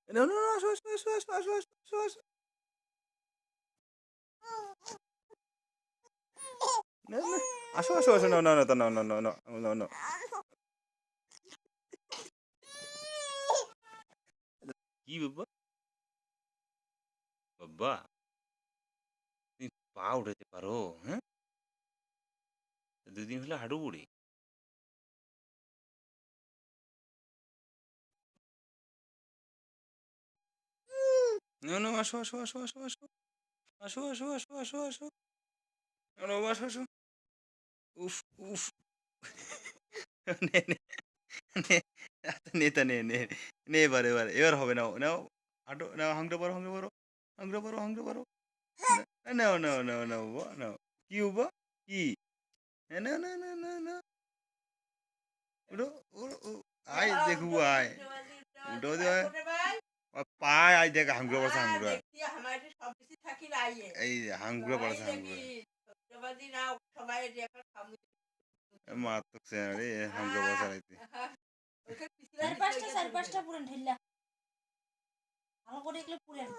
No, no, no, আসো, আসো, আসো, আসো, আসো, আসো, আসো, আসো। No, no. আসো, আসো, আসো, no, no, no, no, no, no, no, no, no. কি বাবা? বাবা, তুমি পা উঠাতে পারো, হ্যাঁ? 2 দিন হলে হাঁটু বুড়ি। No, no, আসো, আসো, আসো, আসো, আসো। আসো, আসো, আসো, আসো, আসো। No, no, আসো, আসো। উফ, উফ। নে, নে, নে। আচ্ছা, নে, নে, নে। নে এবার, এবার, এবার হবে নাও, নাও। হাঁটো, নাও, হাঙ্গড়ে পড়ো, হাঙ্গড়ে পড়ো। হাঙ্গড়ে পড়ো, হাঙ্গড়ে পড়ো। নাও, নাও, নাও, নাও, বাবা, নাও। কি বাবা? কি? নাও, নাও, নাও, নাও, নাও। উঠো, উঠো, আয় দেখু আয়। উঠো দে। পায় আয় দেখ হাঙ্গুরে পড়ছে হাঙ্গুরে। এই হাঙ্গুরে পড়ছে হাঙ্গুরে। মারাত্মক চেহারা রে হাঙ্গুরে পড়ছে রাইতে। চার পাঁচটা পুরেন ঢিল্লা ভালো করে এগুলো পুরেন